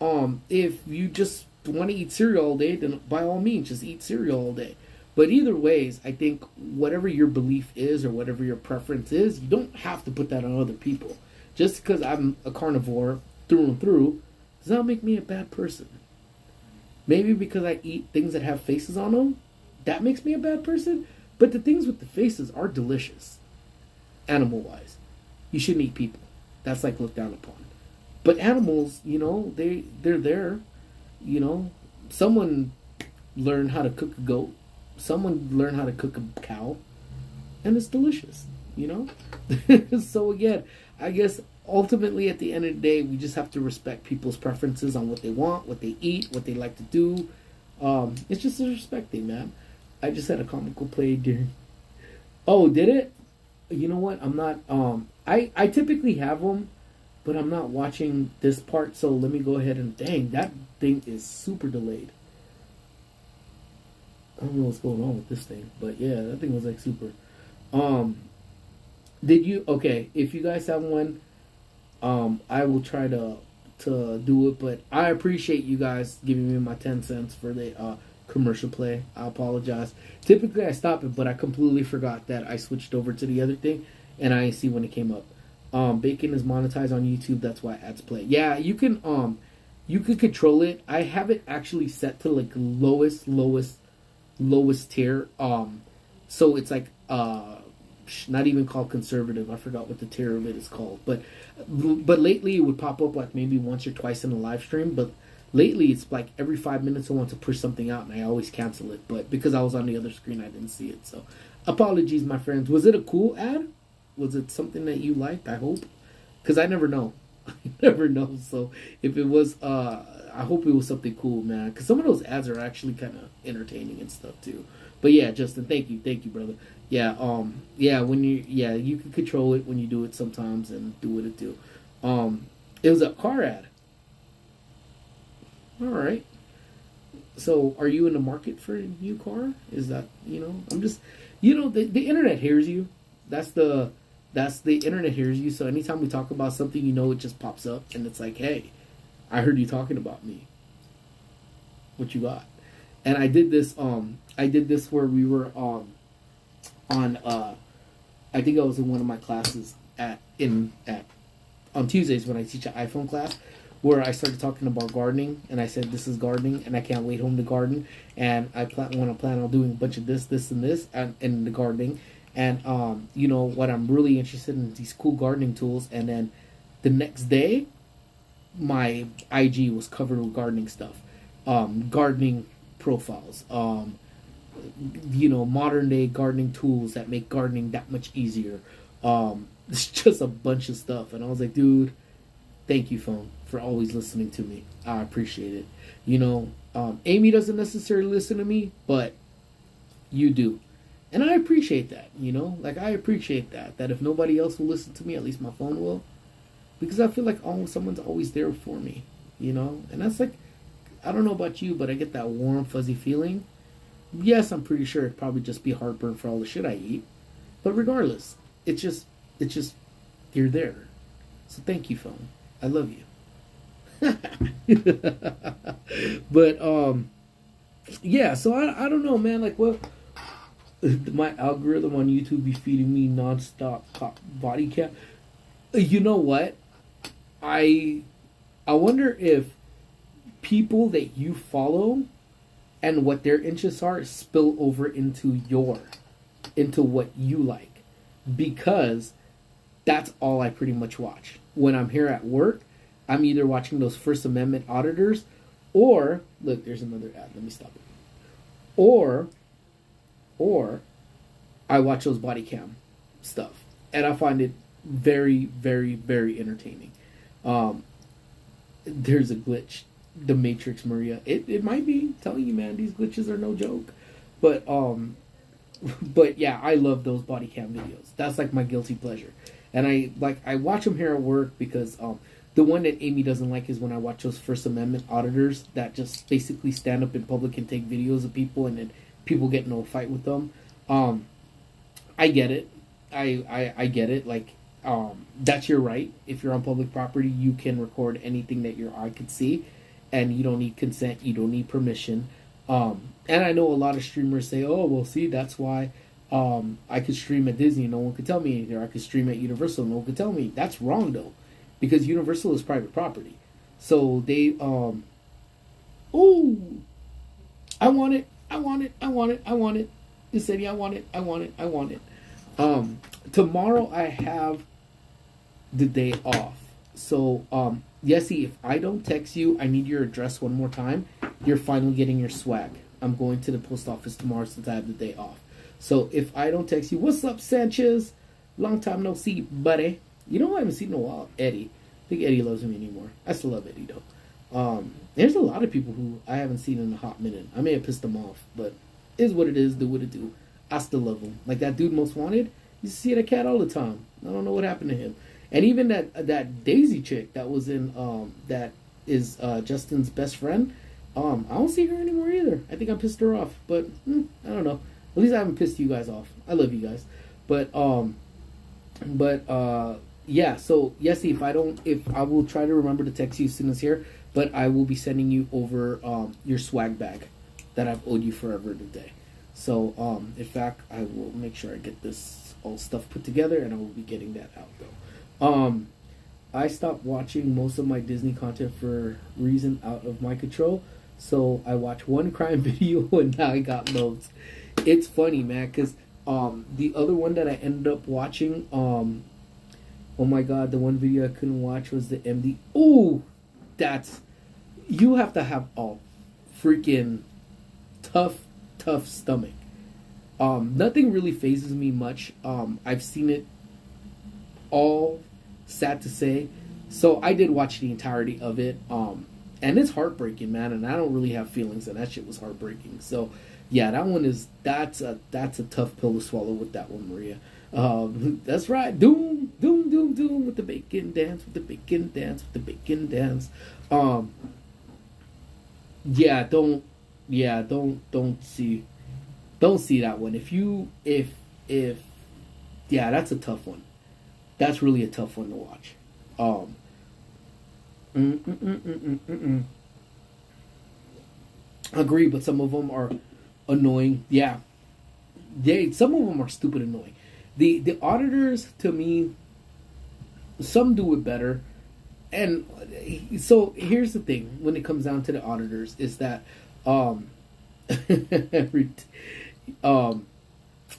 If you just want to eat cereal all day, then by all means, just eat cereal all day. But either ways, I think whatever your belief is or whatever your preference is, you don't have to put that on other people. Just because I'm a carnivore through and through, does not make me a bad person. Maybe because I eat things that have faces on them, that makes me a bad person. But the things with the faces are delicious, animal-wise. You shouldn't eat people. That's like looked down upon. But animals, they're there. Someone learned how to cook a goat. Someone learned how to cook a cow. And it's delicious, So again, I guess ultimately at the end of the day, we just have to respect people's preferences on what they want, what they eat, what they like to do. It's just a respect thing, man. I just had a comical play during... Oh, did it? You know what? I'm not... I typically have them, but I'm not watching this part, so let me go ahead and... Dang, that thing is super delayed. I don't know what's going on with this thing, but yeah, that thing was like super. Did you... Okay, if you guys have one, I will try to do it, but I appreciate you guys giving me my 10 cents for the commercial play. I apologize. Typically I stop it, but I completely forgot that I switched over to the other thing, and I see when it came up. Bacon is monetized on YouTube, that's why ads play. Yeah, you can control it. I have it actually set to like lowest tier. So it's like not even called conservative. I forgot what the tier of it is called. But lately it would pop up like maybe once or twice in a live stream. But lately it's like every 5 minutes I want to push something out and I always cancel it. But because I was on the other screen, I didn't see it. So apologies, my friends. Was it a cool ad? Was it something that you liked? I hope. Because I never know. I never know. So if it was, I hope it was something cool, man. Because some of those ads are actually kind of entertaining and stuff too. But yeah, Justin, thank you, brother. Yeah, you can control it when you do it sometimes and do what it do. It was a car ad. All right. So, are you in the market for a new car? Is that I'm just the internet hears you. That's the internet hears you. So anytime we talk about something, it just pops up and it's like, hey, I heard you talking about me. What you got? And I did this where we were on I think I was in one of my classes at on Tuesdays when I teach an iPhone class, where I started talking about gardening, and I said this is gardening, and I can't wait home to garden, and I want to plan on doing a bunch of this, and this, and in the gardening, and you know what, I'm really interested in these cool gardening tools, and then the next day, my IG was covered with gardening stuff, gardening profiles, you know, modern day gardening tools that make gardening that much easier. It's just a bunch of stuff, and I was like, dude, thank you, phone, for always listening to me. I appreciate it. You know, Amy doesn't necessarily listen to me, but you do, and I appreciate that. You know, like, I appreciate that if nobody else will listen to me, at least my phone will, because I feel like someone's always there for me. You know, and that's like, I don't know about you, but I get that warm fuzzy feeling. Yes, I'm pretty sure it'd probably just be heartburn for all the shit I eat, but regardless, it's just you're there. So thank you, phone. I love you. But yeah, so I don't know, man, like, what my algorithm on YouTube be feeding me nonstop body cam. You know what? I wonder if people that you follow and what their interests are spill over into what you like, because that's all I pretty much watch. When I'm here at work, I'm either watching those First Amendment auditors, or look, there's another ad. Let me stop it. Or I watch those body cam stuff, and I find it very, very, very entertaining. There's a glitch, the Matrix, Maria. It might be telling you, man, these glitches are no joke, but yeah, I love those body cam videos. That's like my guilty pleasure. And I watch them here at work because the one that Amy doesn't like is when I watch those First Amendment auditors that just basically stand up in public and take videos of people, and then people get into a fight with them. I get it. I get it. Like, that's your right. If you're on public property, you can record anything that your eye could see, and you don't need consent. You don't need permission. And I know a lot of streamers say, "Oh, well, see, that's why I could stream at Disney, no one could tell me anything. Or I could stream at Universal, no one could tell me." That's wrong, though, because Universal is private property. So they, oh, I want it, I want it, I want it, I want it. The city, I want it, I want it, I want it. Tomorrow I have the day off. So, Yessie, if I don't text you, I need your address one more time. You're finally getting your swag. I'm going to the post office tomorrow since I have the day off. So if I don't text you, what's up, Sanchez? Long time no see, buddy. You know who I haven't seen in a while? Eddie. I think Eddie loves me anymore. I still love Eddie, though. There's a lot of people who I haven't seen in a hot minute. I may have pissed them off, but it is what it is. Do what it do. I still love them. Like that dude Most Wanted. You see that cat all the time. I don't know what happened to him. And even that Daisy chick that was in that is Justin's best friend. I don't see her anymore either. I think I pissed her off, but I don't know. At least I haven't pissed you guys off. I love you guys, but yeah. So Yessie, if I will try to remember to text you as soon as here, but I will be sending you over your swag bag that I've owed you forever today. So in fact, I will make sure I get this all stuff put together, and I will be getting that out though. I stopped watching most of my Disney content for reason out of my control. So I watched one crime video, and now I got loads. It's funny, man, because the other one that I ended up watching, oh my god, the one video I couldn't watch was the MD. Oh, you have to have a freaking tough stomach. Nothing really phases me much. I've seen it all, sad to say. So I did watch the entirety of it. And it's heartbreaking, man, and I don't really have feelings, and that shit was heartbreaking. So yeah, that's a tough pill to swallow with that one, Maria. That's right. Doom with the bacon dance, with the bacon dance, with the bacon dance. Don't see that one. If that's a tough one. That's really a tough one to watch. Agree, but some of them are annoying. Yeah, some of them are stupid annoying. The auditors, to me, some do it better. And so here's the thing: when it comes down to the auditors, is that um, um,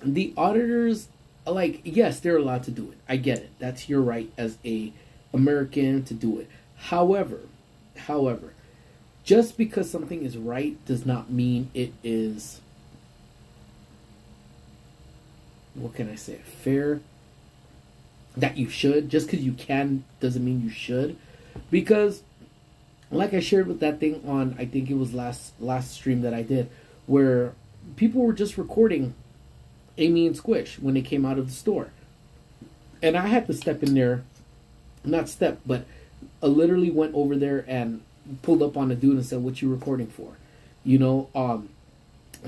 the auditors, like, yes, they're allowed to do it. I get it. That's your right as a American to do it. However, however, just because something is right does not mean it is, what can I say, fair, that you should. Just because you can doesn't mean you should. Because, like I shared with that thing on, I think it was last stream that I did, where people were just recording Amy and Squish when they came out of the store. And I had to step in there, not step, but I literally went over there and pulled up on the dude and said, "What you recording for?" You know,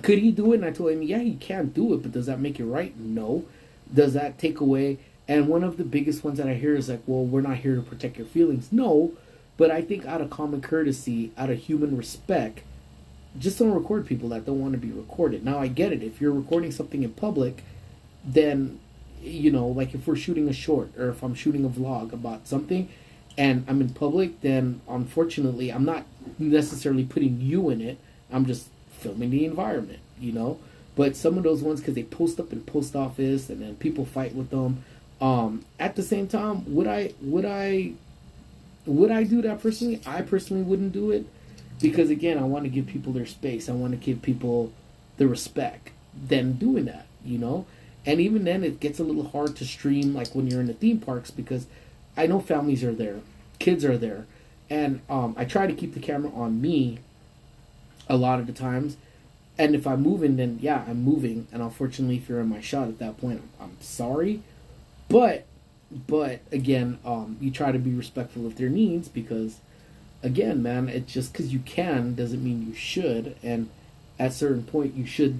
could he do it? And I told him, yeah, he can do it, but does that make it right? No. Does that take away? And one of the biggest ones that I hear is like, well, we're not here to protect your feelings. No, but I think out of common courtesy, out of human respect, just don't record people that don't want to be recorded. Now, I get it. If you're recording something in public, then, you know, like if we're shooting a short or if I'm shooting a vlog about something and I'm in public, then unfortunately, I'm not necessarily putting you in it. I'm just filming the environment, you know? But some of those ones, because they post up in post office and then people fight with them. At the same time, would I do that personally? I personally wouldn't do it because, again, I want to give people their space. I want to give people the respect. Then doing that, you know, and even then, it gets a little hard to stream like when you're in the theme parks because I know families are there, kids are there, and I try to keep the camera on me a lot of the times. And if I'm moving, then yeah, I'm moving. And unfortunately, if you're in my shot at that point, I'm sorry. But again, you try to be respectful of their needs because, again, man, it's just because you can doesn't mean you should. And at a certain point, you should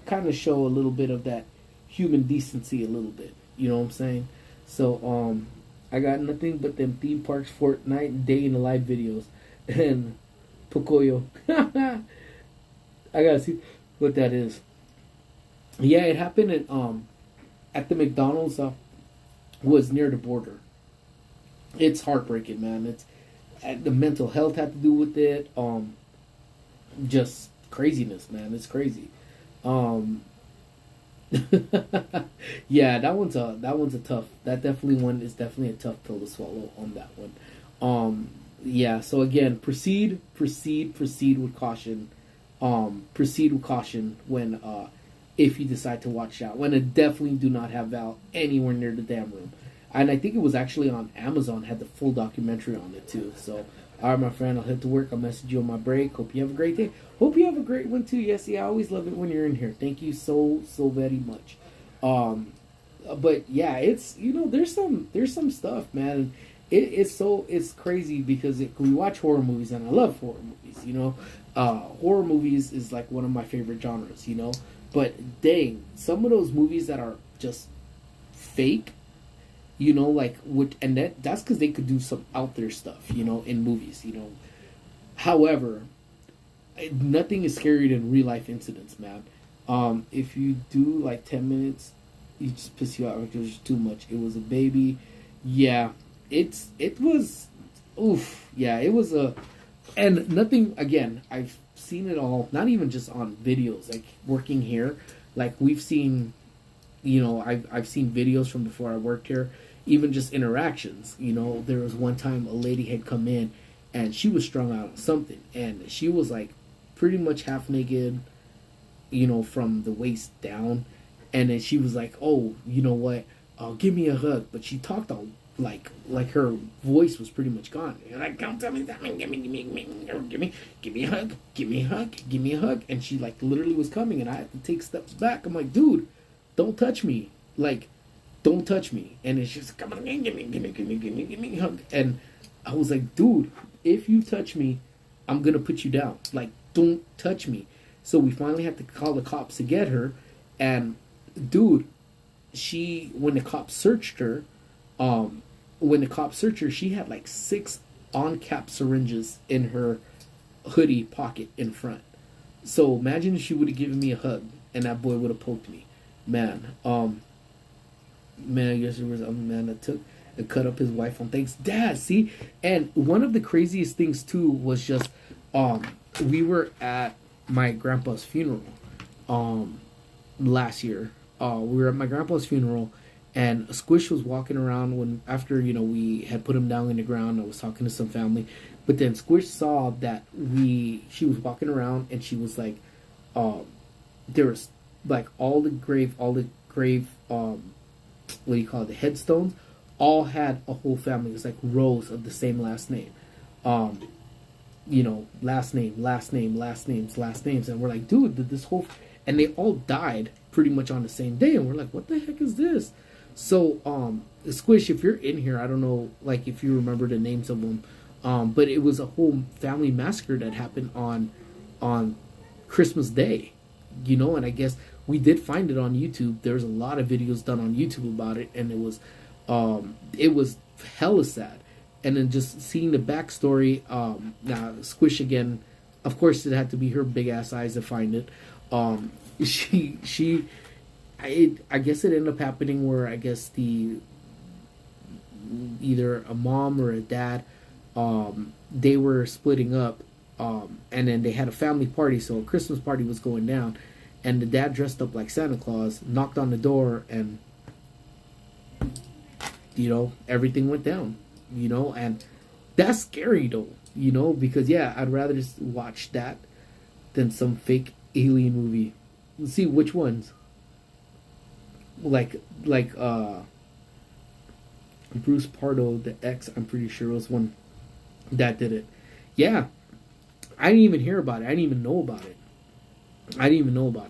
kind of show a little bit of that human decency a little bit. You know what I'm saying? So I got nothing but them theme parks, Fortnite, day in the live videos, and Pocoyo. I gotta see what that is. Yeah, it happened at the McDonald's. Was near the border. It's heartbreaking, man. It's the mental health had to do with it. Just craziness, man. It's crazy. Um, yeah, that one's a tough. That definitely one is definitely a tough pill to swallow on that one. Yeah. So again, proceed with caution. Proceed with caution when if you decide to watch out. When it definitely do not have Val anywhere near the damn room. And I think it was actually on Amazon, had the full documentary on it too. So, all right, my friend, I'll head to work. I'll message you on my break. Hope you have a great day. Hope you have a great one too. Yes, yeah, I always love it when you're in here. Thank you so very much. But yeah, it's, you know, there's some stuff, man. It's crazy because we watch horror movies and I love horror movies. You know, horror movies is like one of my favorite genres. You know. But dang, some of those movies that are just fake, you know, like and that's because they could do some out there stuff, you know, in movies, you know. However, nothing is scarier than real life incidents, man. If you do like 10 minutes, you just piss you out because it's too much. It was a baby, yeah. It was, oof, yeah. It was and nothing. Again, I've seen it all, not even just on videos, like working here, like we've seen, you know, I've seen videos from before I worked here, even just interactions, you know. There was one time a lady had come in and she was strung out on something and she was like pretty much half naked, you know, from the waist down, and then she was like, oh, you know what, give me a hug, but she talked on like her voice was pretty much gone. And like, don't tell me that, give me a hug, give me a hug. And she like literally was coming, and I had to take steps back. I'm like, dude, don't touch me, like, don't touch me. And it's just come on, give me a hug. And I was like, dude, if you touch me, I'm gonna put you down. Like, don't touch me. So we finally had to call the cops to get her. And dude, when the cops searched her, she had like 6 on-cap syringes in her hoodie pocket in front. So imagine if she would have given me a hug and that boy would have poked me. Man, man, I guess there was a man that took and cut up his wife on thanks. Dad, see? And one of the craziest things too was just um we were at my grandpa's funeral um last year. We were at my grandpa's funeral, and Squish was walking around when after we had put him down in the ground. I was talking to some family, but then Squish saw that she was walking around, and she was like, um, there was like all the grave, what do you call it, the headstones, all had a whole family. It was like rows of the same last name. Um, last name, last name, last names, last names. And we're like, dude, did this whole. And they all died pretty much on the same day. And we're like, what the heck is this? So, Squish, if you're in here, I don't know, like, if you remember the names of them. But it was a whole family massacre that happened on Christmas Day, and I guess we did find it on YouTube. There's a lot of videos done on YouTube about it, and it was hella sad. And then just seeing the backstory, now Squish again, of course it had to be her big ass eyes to find it. She I guess it ended up happening where I guess the either a mom or a dad, they were splitting up, and then they had a family party, so a Christmas party was going down, and the dad dressed up like Santa Claus, knocked on the door, and everything went down, and that's scary though, because yeah, I'd rather just watch that than some fake alien movie. Let's see which ones. Like Bruce Pardo, the ex, I'm pretty sure was one that did it. Yeah, I didn't even hear about it. I didn't even know about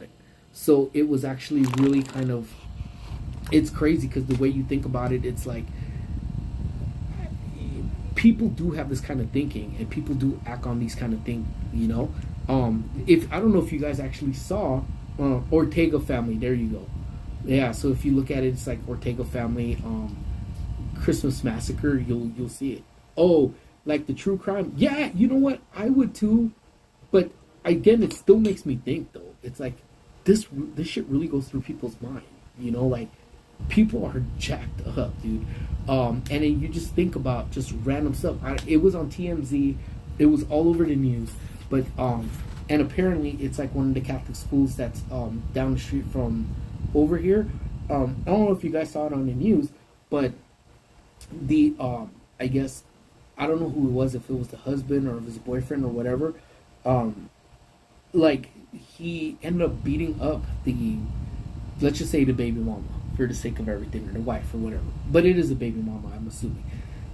it. So it was actually really kind of, it's crazy because the way you think about it, it's like people do have this kind of thinking, and people do act on these kind of things. If I don't know if you guys actually saw Ortega Family. There you go. Yeah, so if you look at it, it's like Ortega Family, Christmas Massacre. You'll see it. Oh, like the true crime. Yeah, you know what? I would too, but again, it still makes me think though. It's like this shit really goes through people's mind. Like people are jacked up, dude. And then you just think about just random stuff. It was on TMZ. It was all over the news. But and apparently it's like one of the Catholic schools that's down the street from over here. I don't know if you guys saw it on the news, but the I guess I don't know who it was, if it was the husband or if it was a boyfriend or whatever. Like he ended up beating up let's just say the baby mama for the sake of everything, or the wife or whatever. But it is a baby mama, I'm assuming,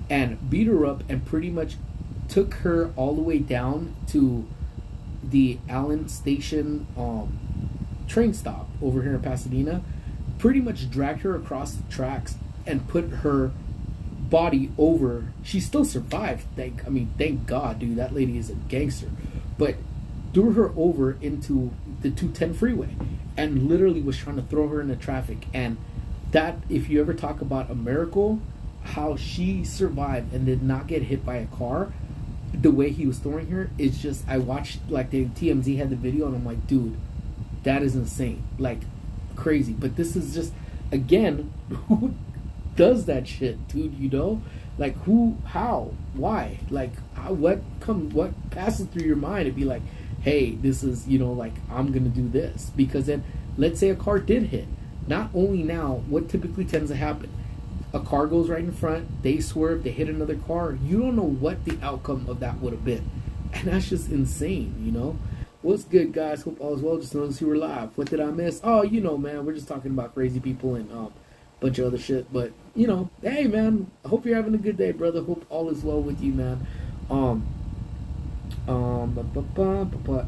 and beat her up and pretty much took her all the way down to the Allen Station train stop over here in Pasadena, pretty much dragged her across the tracks and put her body over. She still survived. Thank God, dude. That lady is a gangster. But threw her over into the 210 freeway and literally was trying to throw her into traffic. And that, if you ever talk about a miracle, how she survived and did not get hit by a car, the way he was throwing her, it's just, I watched, like, the TMZ had the video, and I'm like, dude, that is insane, like, crazy. But this is just, again, who does that shit, dude? Like, who, how, why, like, what passes through your mind to be like, hey, this is, like, I'm gonna do this? Because then, let's say a car did hit. Not only now, what typically tends to happen, a car goes right in front, they swerve, they hit another car. You don't know what the outcome of that would have been. And that's just insane, What's good, guys? Hope all is well. Just noticed you were live. What did I miss? Oh, man, we're just talking about crazy people and a bunch of other shit. But, hey, man, I hope you're having a good day, brother. Hope all is well with you, man.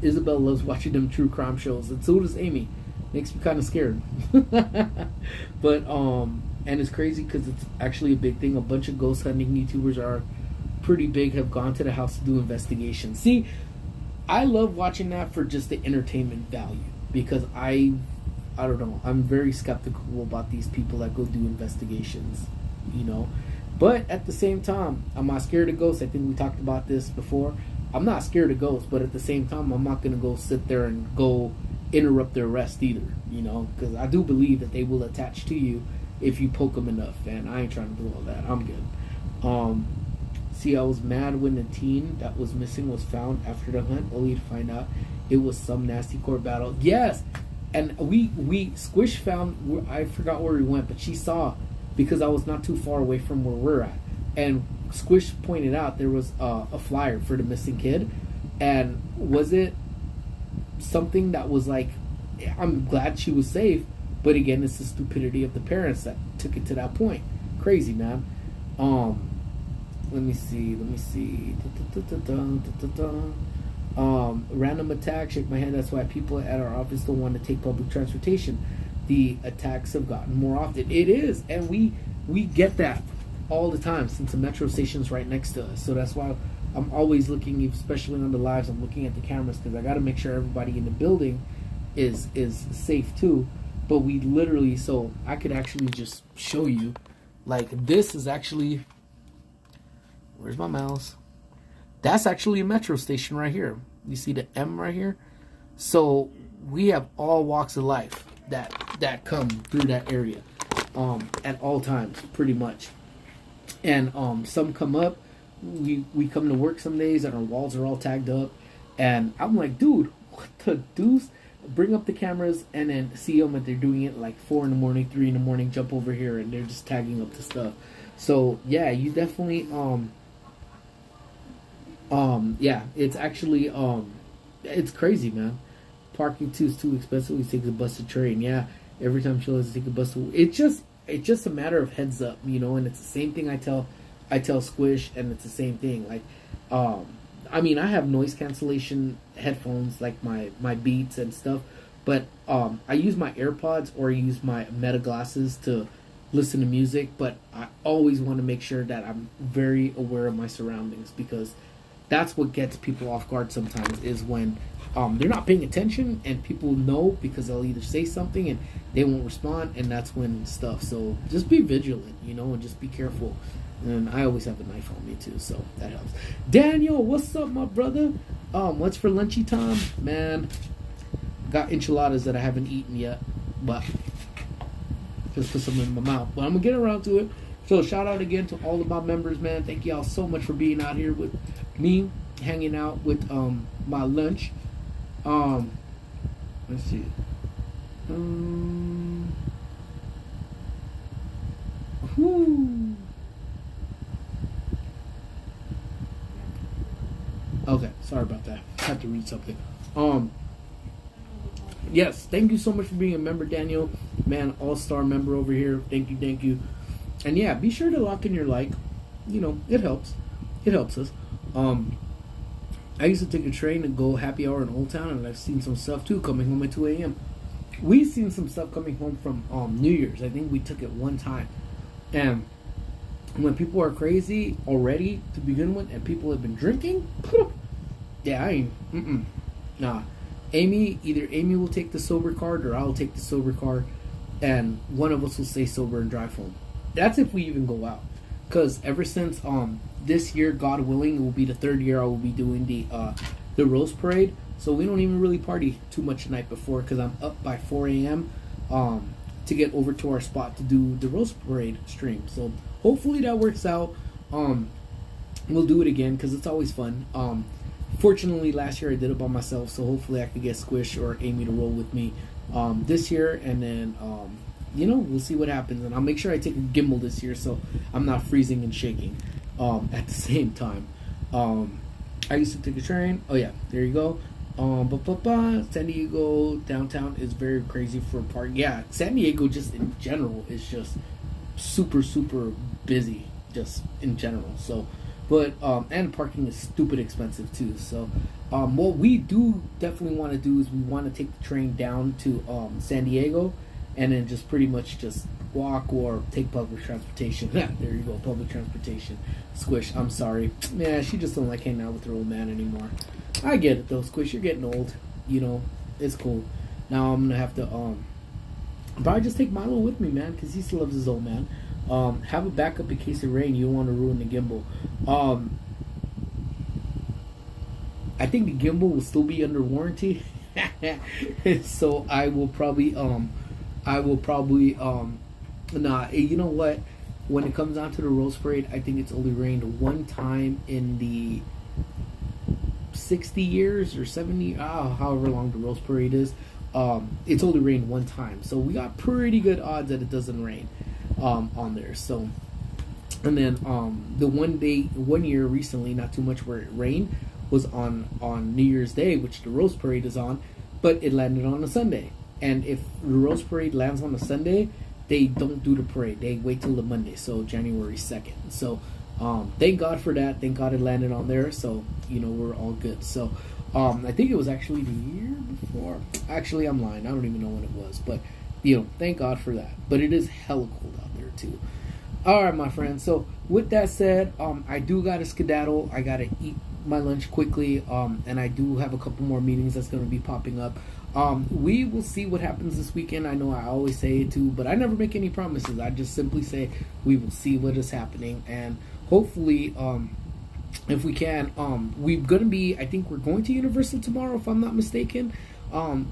Isabel loves watching them true crime shows, and so does Amy. Makes me kind of scared. But, and it's crazy because it's actually a big thing. A bunch of ghost hunting YouTubers are pretty big, have gone to the house to do investigations. See, I love watching that for just the entertainment value, because I don't know, I'm very skeptical about these people that go do investigations, But at the same time, I'm not scared of ghosts. I think we talked about this before. I'm not scared of ghosts, but at the same time, I'm not gonna go sit there and go interrupt their rest either. You know, because I do believe that they will attach to you if you poke them enough, and I ain't trying to do all that. I'm good. See, I was mad when the teen that was missing was found after the hunt, only to find out it was some nasty court battle. Yes, and we Squish found. I forgot where we went, but she saw because I was not too far away from where we're at, and Squish pointed out there was a flyer for the missing kid, and was it something that was like, I'm glad she was safe, but again, it's the stupidity of the parents that took it to that point. Crazy, man. Let me see. Random attack. Shake my head. That's why people at our office don't want to take public transportation. The attacks have gotten more often. It is, and we get that all the time since the metro station's right next to us. So that's why I'm always looking, especially on the lives. I'm looking at the cameras because I got to make sure everybody in the building is safe too. But we literally, so I could actually just show you, like this is actually. Where's my mouse? That's actually a metro station right here. You see the M right here? So we have all walks of life that come through that area at all times, pretty much. And some come up. We come to work some days and our walls are all tagged up. And I'm like, dude, what the deuce? Bring up the cameras and then see them, and they're doing it like 4 in the morning, 3 in the morning, jump over here, and they're just tagging up the stuff. So yeah, you definitely yeah, it's actually it's crazy, man. Parking too is too expensive. We take the bus to train. Yeah, every time she has to take a bus to, it's just a matter of heads up, you know. And it's the same thing I tell Squish, and it's the same thing. Like, I mean, I have noise cancellation headphones, like my Beats and stuff, but I use my AirPods or I use my Meta glasses to listen to music. But I always want to make sure that I'm very aware of my surroundings, because that's what gets people off guard sometimes, is when they're not paying attention and people know, because they'll either say something and they won't respond, and that's when stuff. So just be vigilant, you know, and just be careful. And I always have a knife on me too, so that helps. Daniel, what's up, my brother? What's for lunchy time? Man, got enchiladas that I haven't eaten yet, but just put some in my mouth. But I'm gonna get around to it. So shout out again to all of my members, man. Thank y'all so much for being out here with me, hanging out with my lunch. Let's see. Whoo. Okay, sorry about that. I had to read something. Yes, thank you so much for being a member, Daniel. Man, all-star member over here. Thank you. And yeah, be sure to lock in your like. You know, it helps. It helps us. I used to take a train and go happy hour in Old Town, and I've seen some stuff too coming home at 2 a.m. We've seen some stuff coming home from New Year's. I think we took it one time. And when people are crazy already to begin with, and people have been drinking, yeah, I ain't, nah. Either Amy will take the sober card or I'll take the sober card, and one of us will stay sober and drive home. That's if we even go out. Because ever since this year, God willing, it will be the 3rd year I will be doing the Rose Parade. So we don't even really party too much the night before, because I'm up by 4 a.m. To get over to our spot to do the Rose Parade stream. So hopefully that works out. We'll do it again because it's always fun. Fortunately, last year I did it by myself, so hopefully I could get Squish or Amy to roll with me this year, and then you know, we'll see what happens. And I'll make sure I take a gimbal this year so I'm not freezing and shaking at the same time. I used to take a train. Oh yeah, there you go. San Diego downtown is very crazy for park. Yeah, San Diego just in general is just super busy, just in general. So, but and parking is stupid expensive too. So, what we do definitely want to do is we want to take the train down to San Diego, and then just pretty much just walk or take public transportation. Yeah, there you go, public transportation. Squish, I'm sorry. Yeah, she just don't like hanging out with her old man anymore. I get it though, Squish, you're getting old. You know, it's cool. Now I'm gonna have to probably just take Milo with me, man, because he still loves his old man. Have a backup in case it rains. You don't want to ruin the gimbal. I think the gimbal will still be under warranty. So I will probably nah, you know what, when it comes down to the Rose Parade, I think it's only rained one time in the 60 years or 70, however long the Rose Parade is. It's only rained one time, so we got pretty good odds that it doesn't rain on there. So, and then the one year recently, not too much where it rained, was on New Year's Day, which the Rose Parade is on, but it landed on a Sunday. And if the Rose Parade lands on a Sunday, they don't do the parade. They wait till the Monday, so January 2nd. So thank God for that. Thank God it landed on there. So, we're all good. So I think it was actually the year before. Actually, I'm lying. I don't even know when it was. But, thank God for that. But it is hella cold out there, too. All right, my friends. So with that said, I do got to skedaddle. I got to eat my lunch quickly. And I do have a couple more meetings that's going to be popping up. We will see what happens this weekend. I know I always say it too, but I never make any promises. I just simply say we will see what is happening, and hopefully, if we can, I think we're going to Universal tomorrow, if I'm not mistaken.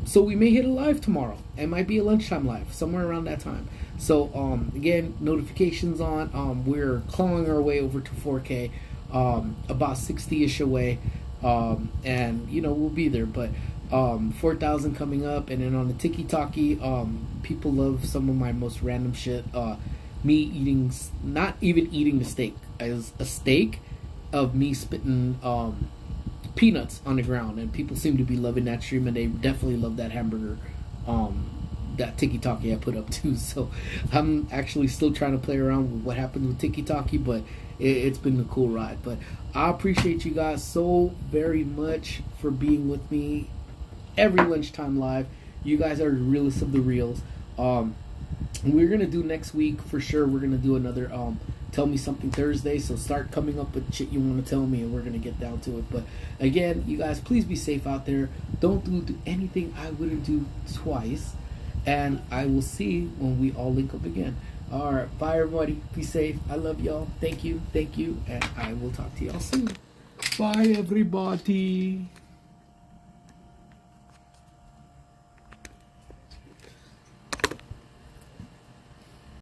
So we may hit a live tomorrow. It might be a lunchtime live, somewhere around that time. So, again, notifications on. We're clawing our way over to 4K, about 60-ish away, and, we'll be there, but 4,000 coming up, and then on the Tiki-Taki, people love some of my most random shit. Me eating, not even eating the steak, as a steak of me spitting peanuts on the ground, and people seem to be loving that stream, and they definitely love that hamburger, that Tiki-Taki I put up too. So I'm actually still trying to play around with what happened with Tiki-Taki, but it's been a cool ride. But I appreciate you guys so very much for being with me every lunchtime live. You guys are the realest of the reals. We're gonna do next week for sure. We're gonna do another Tell Me Something Thursday. So start coming up with shit you want to tell me, and we're gonna get down to it. But again, you guys, please be safe out there. Don't do anything I wouldn't do twice. And I will see when we all link up again. All right, bye everybody. Be safe. I love y'all. Thank you, and I will talk to y'all soon. Bye everybody.